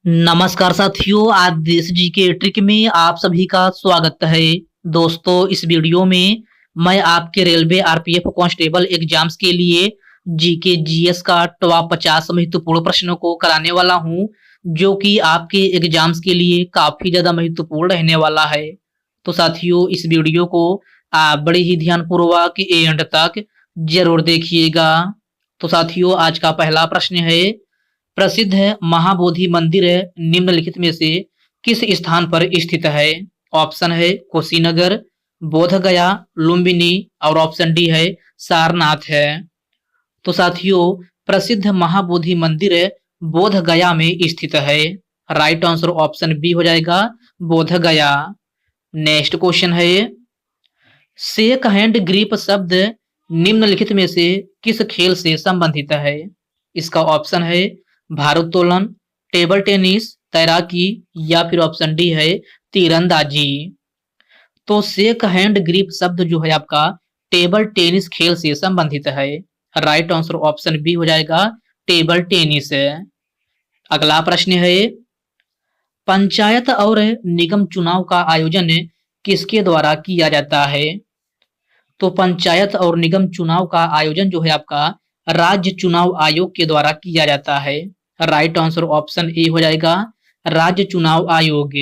नमस्कार साथियों, आज देश जी के ट्रिक में आप सभी का स्वागत है। दोस्तों, इस वीडियो में मैं आपके रेलवे आरपीएफ कांस्टेबल एग्जाम्स के लिए जीके जीएस का टॉप 50 महत्वपूर्ण प्रश्नों को कराने वाला हूं, जो कि आपके एग्जाम्स के लिए काफी ज्यादा महत्वपूर्ण रहने वाला है। तो साथियों, इस वीडियो को आप बड़े ही ध्यानपूर्वक एंड तक जरूर देखिएगा। तो साथियों, आज का पहला प्रश्न है, प्रसिद्ध महाबोधि मंदिर निम्नलिखित में से किस स्थान पर स्थित है? ऑप्शन है कुशीनगर, बोध गया, लुम्बिनी और ऑप्शन डी है सारनाथ है। तो साथियों, प्रसिद्ध महाबोधि मंदिर बोध गया में स्थित है। राइट आंसर ऑप्शन बी हो जाएगा, बोध गया। नेक्स्ट क्वेश्चन है, शेक हैंड ग्रिप शब्द निम्नलिखित में से किस खेल से संबंधित है? इसका ऑप्शन है भारोत्तोलन, टेबल टेनिस, तैराकी या फिर ऑप्शन डी है तीरंदाजी। तो शेक हैंड ग्रिप शब्द जो है आपका टेबल टेनिस खेल से संबंधित है। राइट आंसर ऑप्शन बी हो जाएगा, टेबल टेनिस। अगला प्रश्न है, पंचायत और निगम चुनाव का आयोजन किसके द्वारा किया जाता है? तो पंचायत और निगम चुनाव का आयोजन जो है आपका राज्य चुनाव आयोग के द्वारा किया जाता है। राइट आंसर ऑप्शन ए हो जाएगा, राज्य चुनाव आयोग।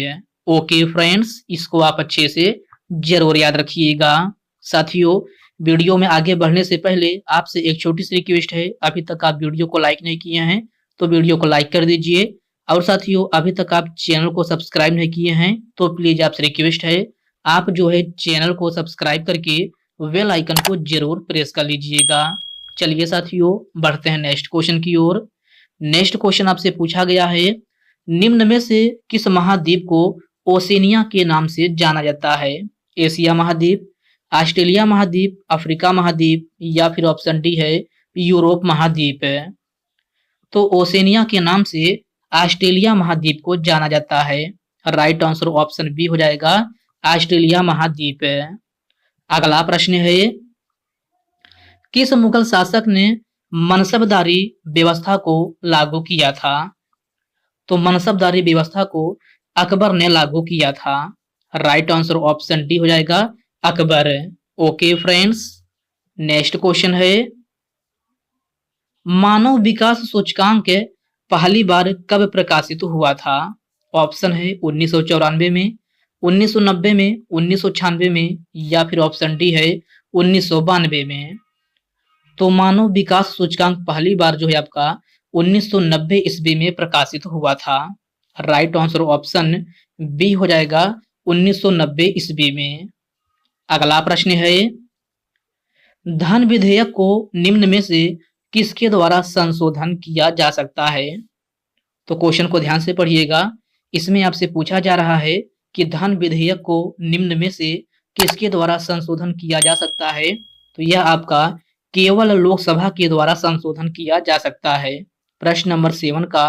ओके फ्रेंड्स, इसको आप अच्छे से जरूर याद रखिएगा। साथियों, वीडियो में आगे बढ़ने से पहले आपसे एक छोटी सी रिक्वेस्ट है, अभी तक आप वीडियो को लाइक नहीं किए हैं तो वीडियो को लाइक कर दीजिए। और साथियों, अभी तक आप चैनल को सब्सक्राइब नहीं किए हैं तो प्लीज आपसे रिक्वेस्ट है, आप जो है चैनल को सब्सक्राइब करके बेल आइकन को जरूर प्रेस कर लीजिएगा। चलिए साथियों, बढ़ते हैं नेक्स्ट क्वेश्चन की ओर। नेक्स्ट क्वेश्चन आपसे पूछा गया है, निम्न में से किस महाद्वीप को ओसेनिया के नाम से जाना जाता है? एशिया महाद्वीप, ऑस्ट्रेलिया महाद्वीप, अफ्रीका महाद्वीप या फिर ऑप्शन डी है यूरोप महाद्वीप। तो ओसेनिया के नाम से ऑस्ट्रेलिया महाद्वीप को जाना जाता है। राइट आंसर ऑप्शन बी हो जाएगा, ऑस्ट्रेलिया महाद्वीप। अगला प्रश्न है, किस मुगल शासक ने मनसबदारी व्यवस्था को लागू किया था? तो मनसबदारी व्यवस्था को अकबर ने लागू किया था। राइट आंसर ऑप्शन डी हो जाएगा, Akbar. Okay friends, next question है, मानव विकास सूचकांक पहली बार कब प्रकाशित हुआ था? ऑप्शन है 1994 में, 1990 में, 1996 में या फिर ऑप्शन डी है 1992 में। तो मानव विकास सूचकांक पहली बार जो है आपका 1990 ईस्वी में प्रकाशित हुआ था। राइट आंसर ऑप्शन बी हो जाएगा, 1990 ईस्वी में। अगला प्रश्न है, धन विधेयक को निम्न में से किसके द्वारा संशोधन किया जा सकता है? तो क्वेश्चन को ध्यान से पढ़िएगा। इसमें आपसे पूछा जा रहा है कि धन विधेयक को निम्न में से किसके द्वारा संशोधन किया जा सकता है? तो यह आपका केवल लोकसभा के द्वारा संशोधन किया जा सकता है। प्रश्न नंबर 7 का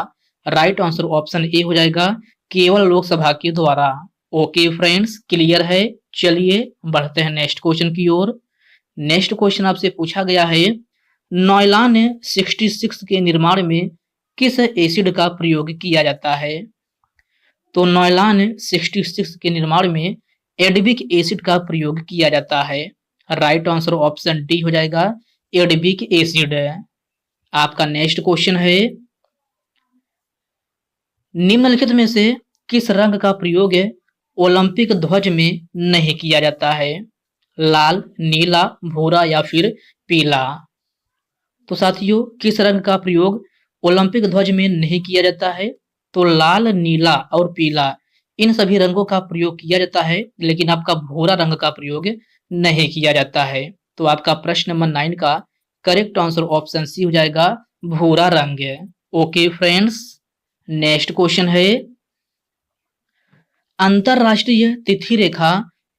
राइट आंसर ऑप्शन ए हो जाएगा, केवल लोकसभा के द्वारा। ओके फ्रेंड्स, क्लियर है। चलिए बढ़ते हैं नेक्स्ट क्वेश्चन की ओर। नेक्स्ट क्वेश्चन आपसे पूछा गया है, नॉयलान 66 के निर्माण में किस एसिड का प्रयोग किया जाता है? तो नॉयलान 66 के निर्माण में एडबिक एसिड का प्रयोग किया जाता है। राइट आंसर ऑप्शन डी हो जाएगा, एडबिक एसिड। आपका नेक्स्ट क्वेश्चन है, निम्नलिखित में से किस रंग का प्रयोग ओलंपिक ध्वज में नहीं किया जाता है? लाल, नीला, भूरा या फिर पीला। तो साथियों, किस रंग का प्रयोग ओलंपिक ध्वज में नहीं किया जाता है? तो लाल, नीला और पीला, इन सभी रंगों का प्रयोग किया जाता है, लेकिन आपका भूरा रंग का प्रयोग नहीं किया जाता है। तो आपका प्रश्न नंबर 9 का करेक्ट आंसर ऑप्शन सी हो जाएगा, भूरा रंग। ओके फ्रेंड्स, नेक्स्ट क्वेश्चन है, अंतरराष्ट्रीय तिथि रेखा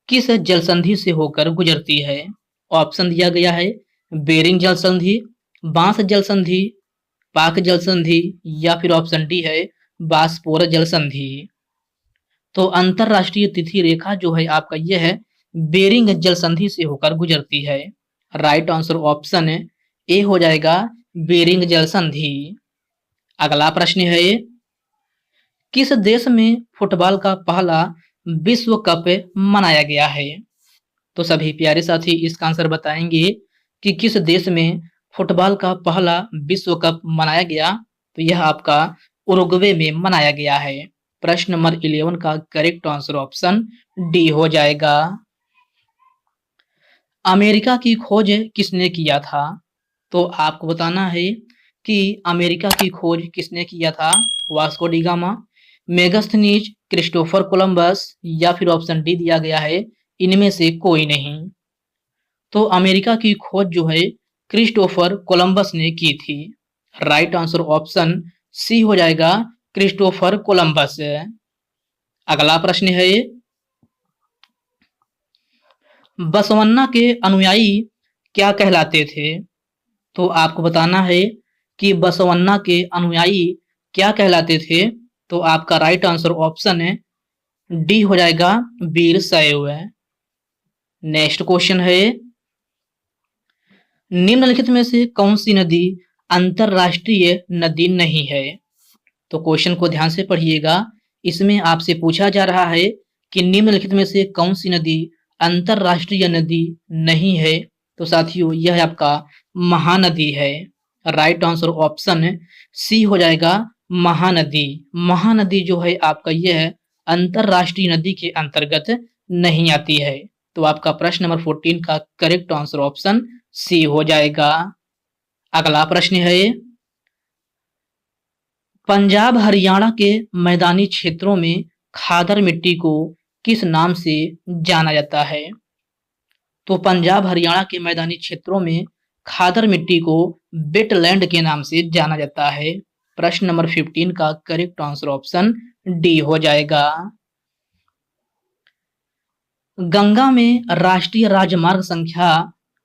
किस जल संधि से होकर गुजरती है? ऑप्शन दिया गया है बेरिंग जल संधि, बांस जल संधि, पाक जल संधि या फिर ऑप्शन डी है बास्पोर जल संधि। तो अंतरराष्ट्रीय तिथि रेखा जो है आपका यह है बेरिंग जल संधि से होकर गुजरती है। राइट आंसर ऑप्शन ए हो जाएगा, बेरिंग जल संधि। अगला प्रश्न है, किस देश में फुटबॉल का पहला विश्व कप मनाया गया है? तो सभी प्यारे साथी इसका आंसर बताएंगे कि किस देश में फुटबॉल का पहला विश्व कप मनाया गया। तो यह आपका उरुग्वे में मनाया गया है। प्रश्न नंबर 11 का करेक्ट आंसर ऑप्शन डी हो जाएगा। अमेरिका की खोज किसने किया था? तो आपको बताना है कि अमेरिका की खोज किसने किया था। Vasco D gamma, Megasthenes, Christopher Columbus या फिर ऑप्शन डी दिया गया है इनमें से कोई नहीं। तो अमेरिका की खोज जो है क्रिस्टोफर कोलंबस ने की थी। राइट आंसर ऑप्शन सी हो जाएगा, क्रिस्टोफर कोलंबस। अगला प्रश्न है, बसवन्ना के अनुयायी क्या कहलाते थे? तो आपको बताना है कि बसवन्ना के अनुयायी क्या कहलाते थे। तो आपका राइट आंसर ऑप्शन है डी हो जाएगा, वीर शैव। नेक्स्ट क्वेश्चन है, निम्नलिखित में से कौन सी नदी अंतरराष्ट्रीय नदी नहीं है? तो क्वेश्चन को ध्यान से पढ़िएगा। इसमें आपसे पूछा जा रहा है कि निम्नलिखित में से कौन सी नदी अंतरराष्ट्रीय नदी नहीं है। तो साथियों यह आपका महानदी है। राइट आंसर ऑप्शन सी हो जाएगा, महानदी। महानदी जो है आपका यह है अंतरराष्ट्रीय नदी के अंतर्गत नहीं आती है। तो आपका प्रश्न नंबर 14 का करेक्ट आंसर ऑप्शन सी हो जाएगा। अगला प्रश्न है, पंजाब हरियाणा के मैदानी क्षेत्रों में खादर मिट्टी को किस नाम से जाना जाता है? तो पंजाब हरियाणा के मैदानी क्षेत्रों में खादर मिट्टी को वेटलैंड के नाम से जाना जाता है। प्रश्न नंबर 15 का करेक्ट आंसर ऑप्शन डी हो जाएगा। गंगा में राष्ट्रीय राजमार्ग संख्या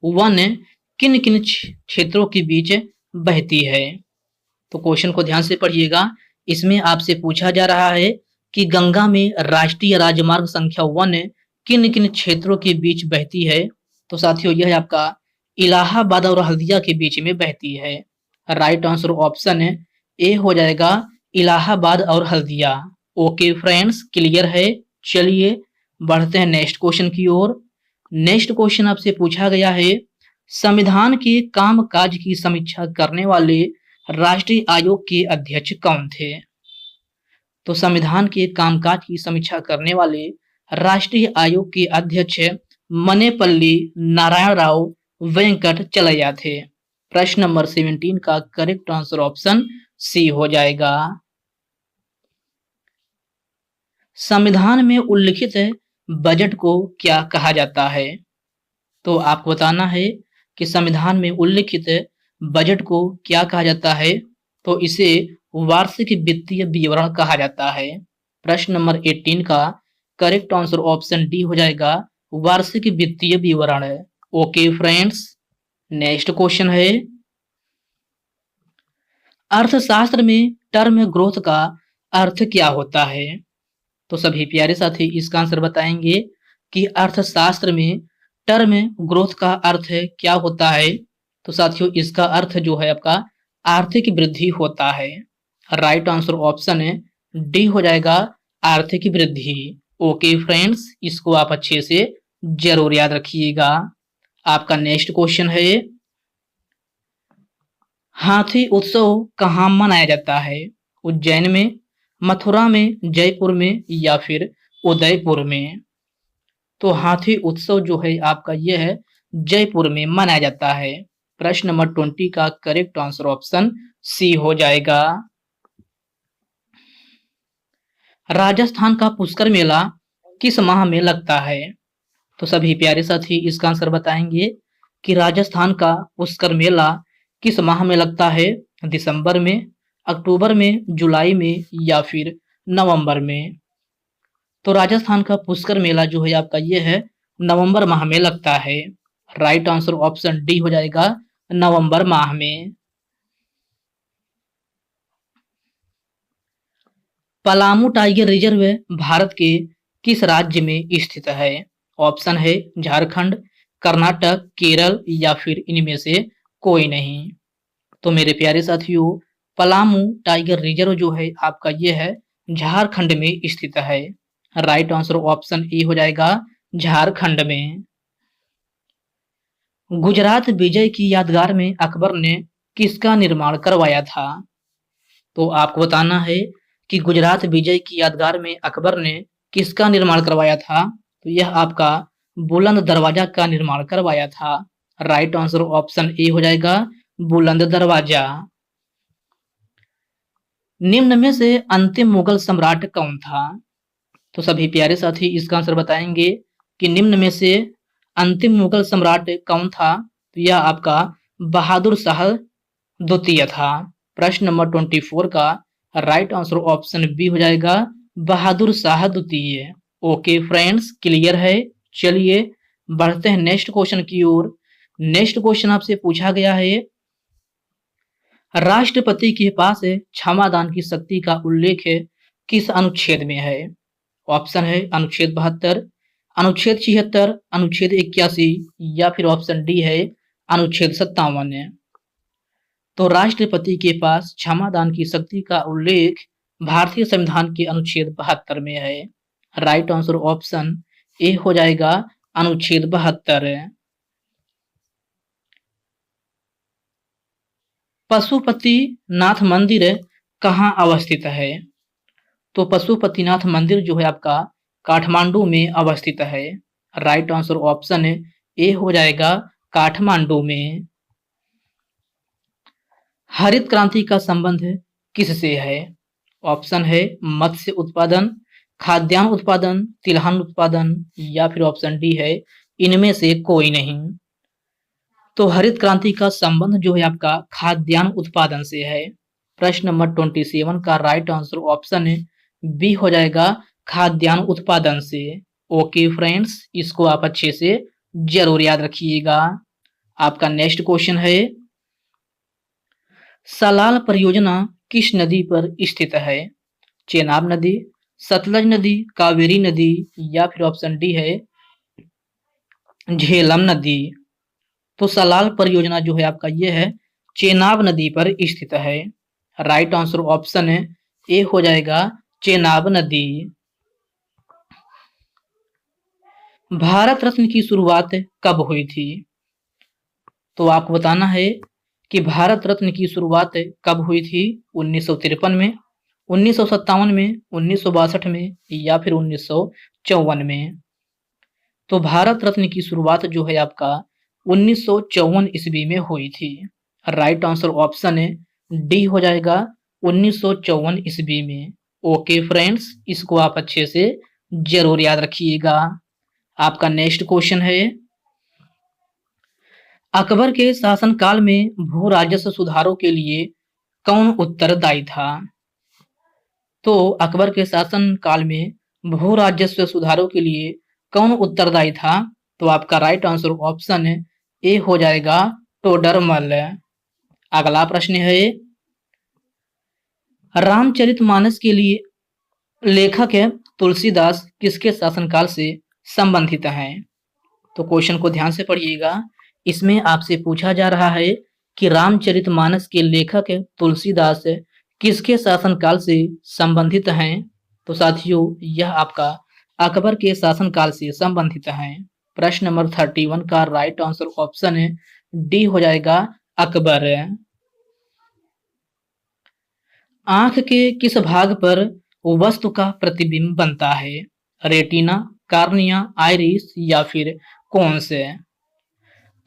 1 किन किन क्षेत्रों के बीच बहती है? तो क्वेश्चन को ध्यान से पढ़िएगा। इसमें आपसे पूछा जा रहा है कि गंगा में राष्ट्रीय राजमार्ग संख्या 1 किन किन क्षेत्रों के बीच बहती है। तो साथियों यह आपका इलाहाबाद और हल्दिया के बीच में बहती है। राइट आंसर ऑप्शन ए हो जाएगा, इलाहाबाद और हल्दिया। ओके फ्रेंड्स, क्लियर है। चलिए बढ़ते हैं नेक्स्ट क्वेश्चन की ओर। नेक्स्ट क्वेश्चन आपसे पूछा गया है, संविधान के कामकाज की समीक्षा करने वाले राष्ट्रीय आयोग के अध्यक्ष कौन थे? तो संविधान के कामकाज की समीक्षा करने वाले राष्ट्रीय आयोग के अध्यक्ष मनेपल्ली नारायण राव वेंकट चलैया थे। प्रश्न नंबर 17 का करेक्ट आंसर ऑप्शन सी हो जाएगा। संविधान में उल्लिखित बजट को क्या कहा जाता है? तो आपको बताना है कि संविधान में उल्लिखित बजट को क्या कहा जाता है। तो इसे वार्षिक वित्तीय विवरण कहा जाता है। प्रश्न नंबर 18 का करेक्ट आंसर ऑप्शन डी हो जाएगा, वार्षिक वित्तीय विवरण। ओके फ्रेंड्स, नेक्स्ट क्वेश्चन है, अर्थशास्त्र में टर्म ग्रोथ का अर्थ क्या होता है? तो सभी प्यारे साथी इसका आंसर बताएंगे कि अर्थशास्त्र में टर्म ग्रोथ का अर्थ क्या होता है। तो साथियों इसका अर्थ जो है आपका आर्थिक वृद्धि होता है। राइट आंसर ऑप्शन डी हो जाएगा, आर्थिक वृद्धि। ओके फ्रेंड्स, इसको आप अच्छे से जरूर याद रखिएगा। आपका नेक्स्ट क्वेश्चन है, हाथी उत्सव कहाँ मनाया जाता है? उज्जैन में, मथुरा में, जयपुर में या फिर उदयपुर में? तो हाथी उत्सव जो है आपका यह है जयपुर में मनाया जाता है। प्रश्न नंबर 20 का करेक्ट आंसर ऑप्शन सी हो जाएगा। राजस्थान का पुष्कर मेला किस माह में लगता है? तो सभी प्यारे साथी इसका आंसर बताएंगे कि राजस्थान का पुष्कर मेला किस माह में लगता है। दिसंबर में, अक्टूबर में, जुलाई में या फिर नवंबर में? तो राजस्थान का पुष्कर मेला जो है आपका ये है नवंबर माह में लगता है। राइट आंसर ऑप्शन डी हो जाएगा, नवंबर माह में। पलामू टाइगर रिजर्व भारत के किस राज्य में स्थित है? ऑप्शन है झारखंड, कर्नाटक, केरल या फिर इनमें से कोई नहीं। तो मेरे प्यारे साथियों, पलामू टाइगर रिजर्व जो है आपका ये है झारखंड में स्थित है। राइट आंसर ऑप्शन ए हो जाएगा झारखंड में। गुजरात विजय की यादगार में अकबर ने किसका निर्माण करवाया था? तो आपको बताना है कि गुजरात विजय की यादगार में अकबर ने किसका निर्माण करवाया था? तो यह आपका बुलंद दरवाजा का निर्माण करवाया था। राइट आंसर ऑप्शन ए हो जाएगा बुलंद दरवाजा। निम्न में से अंतिम मुगल सम्राट कौन था? तो सभी प्यारे साथी इसका आंसर बताएंगे कि निम्न में से अंतिम मुगल सम्राट कौन था? तो यह आपका बहादुर शाह द्वितीय था। प्रश्न नंबर 24 का राइट आंसर ऑप्शन बी हो जाएगा बहादुर शाह द्वितीय। ओके फ्रेंड्स, क्लियर है। चलिए बढ़ते हैं नेक्स्ट क्वेश्चन की ओर। नेक्स्ट क्वेश्चन आपसे पूछा गया है, राष्ट्रपति के पास क्षमादान की शक्ति का उल्लेख किस अनुच्छेद में है? ऑप्शन है अनुच्छेद 72, अनुच्छेद 76, अनुच्छेद 81 या फिर ऑप्शन डी है अनुच्छेद 57। तो राष्ट्रपति के पास क्षमादान की शक्ति का उल्लेख भारतीय संविधान के अनुच्छेद 72 में है। राइट आंसर ऑप्शन ए हो जाएगा अनुच्छेद 72। पशुपतिनाथ मंदिर कहाँ अवस्थित है? तो पशुपतिनाथ मंदिर जो है आपका काठमांडू में अवस्थित है। राइट आंसर ऑप्शन ए हो जाएगा काठमांडू में। हरित क्रांति का संबंध किससे है? ऑप्शन है मत्स्य उत्पादन, खाद्यान्न उत्पादन, तिलहन उत्पादन या फिर ऑप्शन डी है इनमें से कोई नहीं। तो हरित क्रांति का संबंध जो है आपका खाद्यान्न उत्पादन से है। प्रश्न नंबर 27 का राइट आंसर ऑप्शन बी हो जाएगा खाद्यान्न उत्पादन से। ओके फ्रेंड्स, इसको आप अच्छे से जरूर याद रखिएगा। आपका नेक्स्ट क्वेश्चन है, सलाल परियोजना किस नदी पर स्थित है? चेनाब नदी, सतलज नदी, कावेरी नदी या फिर ऑप्शन डी है झेलम नदी। तो सलाल परियोजना जो है आपका ये है चेनाब नदी पर स्थित है। राइट आंसर ऑप्शन ए हो जाएगा चेनाब नदी। भारत रत्न की शुरुआत कब हुई थी? तो आपको बताना है कि भारत रत्न की शुरुआत कब हुई थी। 1953 में, 1957 में, 1962 में या फिर 1954 में। तो भारत रत्न की शुरुआत जो है आपका 1954 ईस्वी में हुई थी। राइट आंसर ऑप्शन डी हो जाएगा 1954 ईस्वी में। ओके फ्रेंड्स, इसको आप अच्छे से जरूर याद रखिएगा। आपका नेक्स्ट क्वेश्चन है, अकबर के शासनकाल में भू राजस्व सुधारों के लिए कौन उत्तरदायी था? तो अकबर के शासनकाल में भू राजस्व सुधारों के लिए कौन उत्तरदायी था? तो आपका राइट आंसर ऑप्शन ए हो जाएगा टोडरमल। अगला प्रश्न है, रामचरितमानस के लिए लेखक तुलसीदास किसके शासनकाल से संबंधित हैं? तो क्वेश्चन को ध्यान से पढ़िएगा। इसमें आपसे पूछा जा रहा है कि रामचरितमानस के लेखक तुलसीदास किसके शासनकाल से संबंधित हैं? तो साथियों यह आपका अकबर के शासनकाल से संबंधित हैं। प्रश्न नंबर 31 का राइट आंसर ऑप्शन डी हो जाएगा अकबर। आंख के किस भाग पर वस्तु का प्रतिबिंब बनता है? रेटिना, कार्निया, आइरिस या फिर कौन से?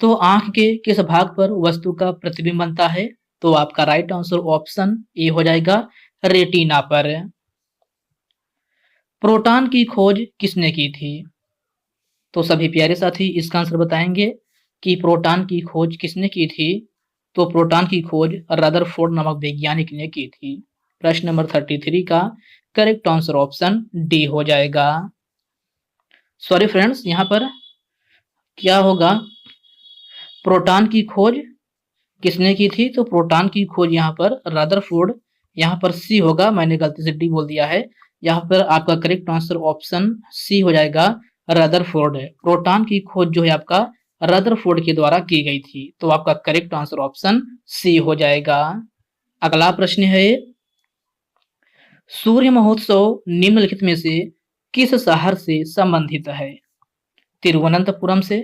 तो आंख के किस भाग पर वस्तु का प्रतिबिंब बनता है? तो आपका राइट आंसर ऑप्शन ए हो जाएगा रेटिना पर। प्रोटॉन की खोज किसने की थी? तो सभी प्यारे साथी इसका आंसर बताएंगे कि प्रोटॉन की खोज किसने की थी। तो प्रोटॉन की खोज रदरफोर्ड नामक वैज्ञानिक ने की थी। प्रश्न नंबर 33 का करेक्ट आंसर ऑप्शन डी हो जाएगा। सॉरी फ्रेंड्स, यहाँ पर क्या होगा, प्रोटॉन की खोज किसने की थी? तो प्रोटॉन की खोज यहाँ पर रदरफोर्ड, यहाँ पर सी होगा, मैंने गलती से डी बोल दिया है। यहाँ पर आपका करेक्ट आंसर ऑप्शन सी हो जाएगा रदरफोर्ड। प्रोटॉन की खोज जो है आपका रदरफोर्ड के द्वारा की गई थी। तो आपका करेक्ट आंसर ऑप्शन सी हो जाएगा। अगला प्रश्न है, सूर्य महोत्सव निम्नलिखित में से किस शहर से संबंधित है? तिरुवनंतपुरम से,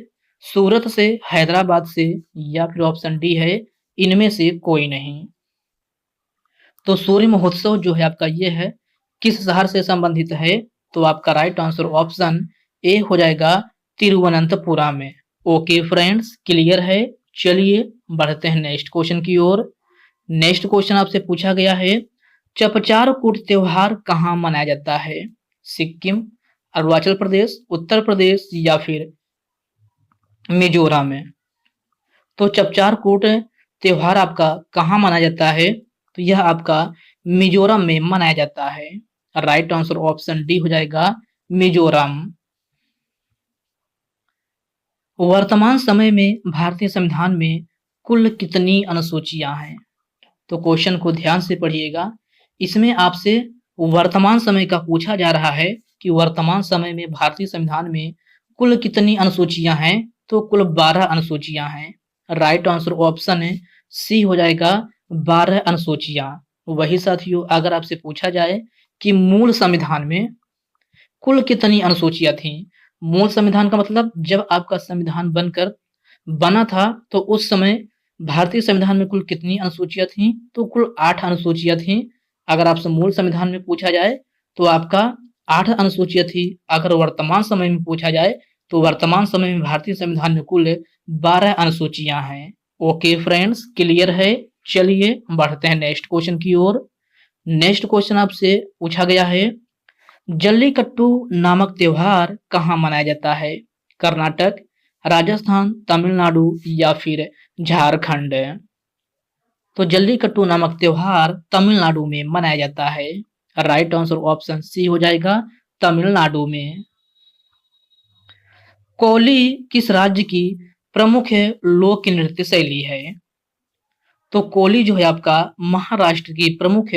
सूरत से, हैदराबाद से, या फिर ऑप्शन डी है इनमें से कोई नहीं। तो सूर्य महोत्सव जो है आपका ये है किस शहर से संबंधित है? तो आपका राइट आंसर ऑप्शन ए हो जाएगा तिरुवनंतपुरम में। ओके फ्रेंड्स, क्लियर है। चलिए बढ़ते हैं नेक्स्ट क्वेश्चन की ओर। नेक्स्ट क्वेश्चन आपसे पूछा गया है, चपचार कूट त्योहार कहाँ मनाया जाता है? सिक्किम, अरुणाचल प्रदेश, उत्तर प्रदेश, या फिर मिजोरम में? तो चपचार कूट त्योहार आपका कहाँ मनाया जाता है? तो यह आपका मिजोरम में मनाया जाता है। राइट आंसर ऑप्शन डी हो जाएगा मिजोरम। वर्तमान समय में भारतीय संविधान में कुल कितनी अनुसूचियां हैं? तो क्वेश्चन को ध्यान से पढ़िएगा। इसमें आपसे वर्तमान समय का पूछा जा रहा है कि वर्तमान समय में भारतीय संविधान में कुल कितनी अनुसूचियां हैं? तो कुल 12 अनुसूचियां हैं। राइट आंसर ऑप्शन है सी हो जाएगा 12 अनुसूचियां। वही साथियों, अगर आपसे पूछा जाए कि मूल संविधान में कुल कितनी अनुसूचियां थी, मूल संविधान का मतलब जब आपका संविधान बनकर बना था तो उस समय भारतीय संविधान में कुल कितनी अनुसूचियां थी? तो कुल 8 अनुसूचियां थी। अगर आपसे मूल संविधान में पूछा जाए तो आपका 8 अनुसूचियां थी। अगर वर्तमान समय में पूछा जाए तो वर्तमान समय में भारतीय संविधान में कुल 12 अनुसूचियां हैं। ओके फ्रेंड्स, क्लियर है। चलिए बढ़ते हैं नेक्स्ट क्वेश्चन की ओर। नेक्स्ट क्वेश्चन आपसे पूछा गया है, जल्लीकट्टू नामक त्योहार कहाँ मनाया जाता है? कर्नाटक, राजस्थान, तमिलनाडु, या फिर झारखंड? तो जल्लीकट्टू नामक त्योहार तमिलनाडु में मनाया जाता है। राइट आंसर ऑप्शन सी हो जाएगा तमिलनाडु में। कोली किस राज्य की प्रमुख लोक नृत्य शैली है? तो कोली जो है आपका महाराष्ट्र की प्रमुख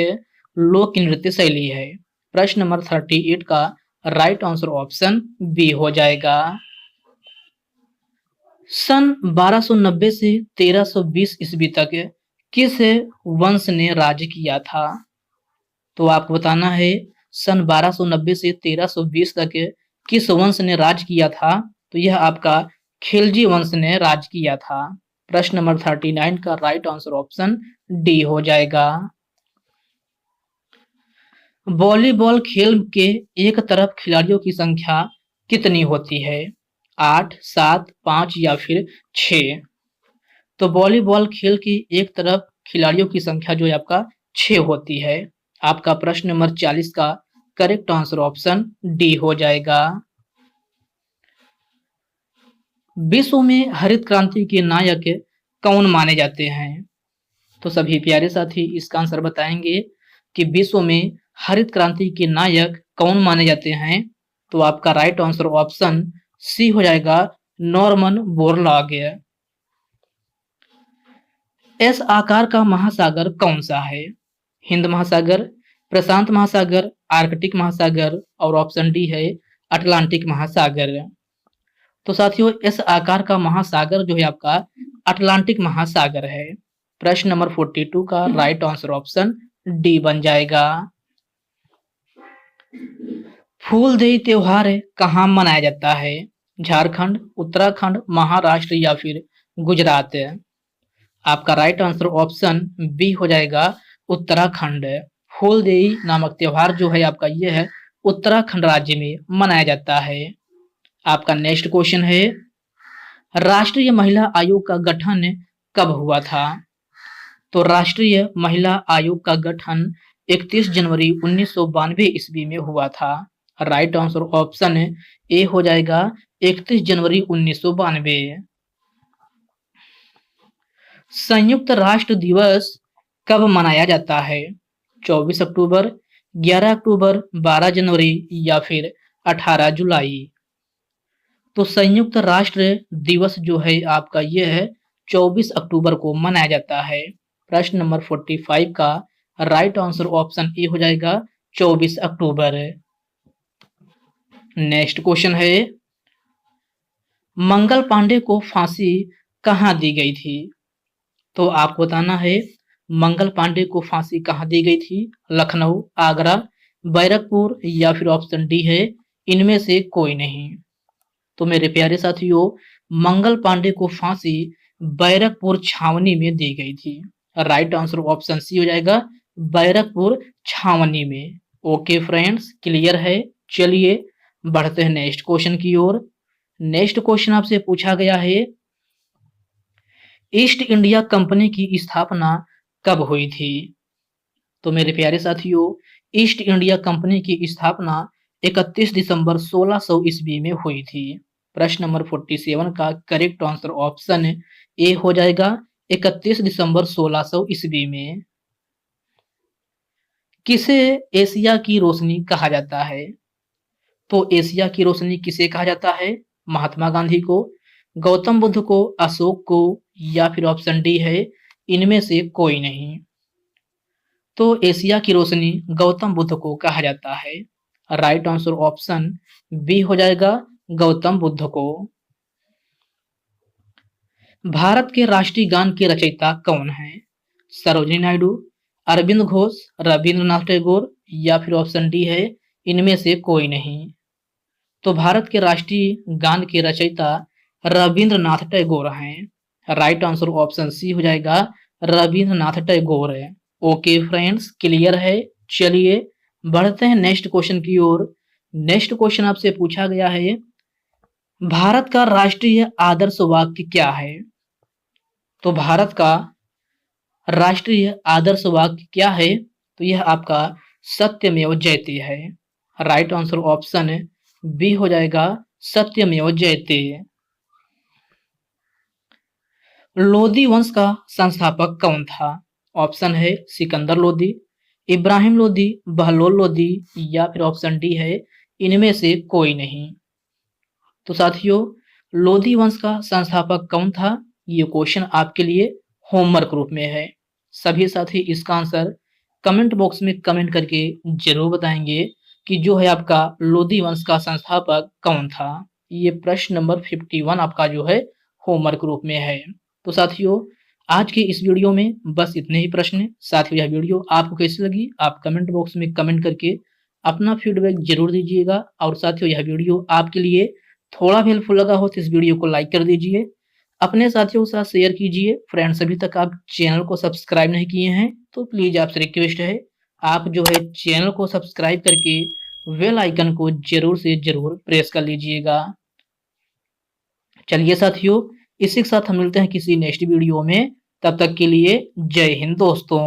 लोक नृत्य शैली है। प्रश्न नंबर 38 का राइट आंसर ऑप्शन बी हो जाएगा। सन 1290 से 1320 ईस्वी तक किस वंश ने राज्य किया था? तो आपको बताना है सन 1290 से 1320 तक किस वंश ने राज किया था? तो यह आपका खिलजी वंश ने राज किया था। प्रश्न नंबर 39 का राइट आंसर ऑप्शन डी हो जाएगा। वॉलीबॉल खेल के एक तरफ खिलाड़ियों की संख्या कितनी होती है? 8, 7, 5, या फिर 6? तो वॉलीबॉल खेल की एक तरफ खिलाड़ियों की संख्या जो है आपका 6 होती है। आपका प्रश्न नंबर 40 का करेक्ट आंसर ऑप्शन डी हो जाएगा। विश्व में हरित क्रांति के नायक कौन माने जाते हैं? तो सभी प्यारे साथी इसका आंसर बताएंगे कि विश्व में हरित क्रांति के नायक कौन माने जाते हैं? तो आपका राइट आंसर ऑप्शन सी हो जाएगा नॉर्मन बोरलॉग। एस आकार का महासागर कौन सा है? हिंद महासागर, प्रशांत महासागर, आर्कटिक महासागर, और ऑप्शन डी है अटलांटिक महासागर। तो साथियों इस आकार का महासागर जो है आपका अटलांटिक महासागर है। प्रश्न नंबर 42 का राइट आंसर ऑप्शन डी बन जाएगा। फूलदेई त्योहार कहाँ मनाया जाता है? झारखंड, उत्तराखंड, महाराष्ट्र, या फिर गुजरात? आपका राइट आंसर ऑप्शन बी हो जाएगा उत्तराखंड। फूलदेई नामक त्योहार जो है आपका ये है उत्तराखंड राज्य में मनाया जाता है। आपका नेक्स्ट क्वेश्चन है, राष्ट्रीय महिला आयोग का गठन कब हुआ था? तो राष्ट्रीय महिला आयोग का गठन 31 जनवरी 1992 ईस्वी में हुआ था। राइट आंसर ऑप्शन ए हो जाएगा 31 जनवरी 1992। संयुक्त राष्ट्र दिवस कब मनाया जाता है? 24 अक्टूबर, 11 अक्टूबर, 12 जनवरी, या फिर 18 जुलाई? तो संयुक्त राष्ट्र दिवस जो है आपका ये है 24 अक्टूबर को मनाया जाता है। प्रश्न नंबर 45 का राइट आंसर ऑप्शन ए हो जाएगा 24 अक्टूबर। नेक्स्ट क्वेश्चन है, मंगल पांडे को फांसी कहाँ दी गई थी? तो आपको बताना है मंगल पांडे को फांसी कहाँ दी गई थी? लखनऊ, आगरा, बैरकपुर या फिर ऑप्शन डी है इनमें से कोई नहीं। तो मेरे प्यारे साथियों, मंगल पांडे को फांसी बैरकपुर छावनी में दी गई थी। राइट आंसर ऑप्शन सी हो जाएगा, बैरकपुर छावनी में। ओके फ्रेंड्स, क्लियर है। चलिए बढ़ते हैं नेक्स्ट क्वेश्चन की ओर। नेक्स्ट क्वेश्चन आपसे पूछा गया है, ईस्ट इंडिया कंपनी की स्थापना कब हुई थी? तो मेरे प्यारे साथियों, ईस्ट इंडिया कंपनी की स्थापना 31 दिसंबर 1600 ईस्वी में हुई थी। प्रश्न नंबर 47 का करेक्ट आंसर ऑप्शन ए हो जाएगा, 31 दिसंबर 1600 ईस्वी में। किसे एशिया की रोशनी कहा जाता है? तो एशिया की रोशनी किसे कहा जाता है? महात्मा गांधी को, गौतम बुद्ध को, अशोक को, या फिर ऑप्शन डी है इनमें से कोई नहीं। तो एशिया की रोशनी गौतम बुद्ध को कहा जाता है। राइट आंसर ऑप्शन बी हो जाएगा, गौतम बुद्ध को। भारत के राष्ट्रीय गान के रचयिता कौन है? सरोजिनी नायडू, अरविंद घोष, रविंद्रनाथ टैगोर, या फिर ऑप्शन डी है इनमें से कोई नहीं। तो भारत के राष्ट्रीय गान के रचयिता रविंद्रनाथ टैगोर हैं। राइट आंसर ऑप्शन सी हो जाएगा, रविंद्रनाथ टैगोर है। ओके फ्रेंड्स, क्लियर है। चलिए बढ़ते हैं नेक्स्ट क्वेश्चन की ओर। नेक्स्ट क्वेश्चन आपसे पूछा गया है, भारत का राष्ट्रीय आदर्श वाक्य क्या है? तो भारत का राष्ट्रीय आदर्श वाक्य क्या है? तो यह आपका सत्यमेव जयते है। राइट आंसर ऑप्शन बी हो जाएगा, सत्यमेव जयते। लोदी वंश का संस्थापक कौन था? ऑप्शन है सिकंदर लोदी, इब्राहिम लोदी, बहलोल लोदी, या फिर ऑप्शन डी है इनमें से कोई नहीं। तो साथियों, लोदी वंश का संस्थापक कौन था? ये क्वेश्चन आपके लिए होमवर्क रूप में है। सभी साथी इसका आंसर कमेंट बॉक्स में कमेंट करके जरूर बताएंगे कि जो है आपका लोदी वंश का संस्थापक कौन था। ये प्रश्न नंबर 51 आपका जो है होमवर्क रूप में है। तो साथियों, आज के इस वीडियो में बस इतने ही प्रश्न। साथियों, यह वीडियो आपको कैसी लगी आप कमेंट बॉक्स में कमेंट करके अपना फीडबैक जरूर दीजिएगा। और साथियों, यह वीडियो आपके लिए थोड़ा भी हेल्पफुल लगा हो तो इस वीडियो को लाइक कर दीजिए, अपने साथियों के साथ शेयर कीजिए। फ्रेंड्स, अभी तक आप चैनल को सब्सक्राइब नहीं किए हैं तो प्लीज आपसे रिक्वेस्ट है, आप जो है चैनल को सब्सक्राइब करके बेल आइकन को जरूर से जरूर प्रेस कर लीजिएगा। चलिए साथियों, इसी के साथ हम मिलते हैं किसी नेक्स्ट वीडियो में। तब तक के लिए जय हिंद दोस्तों।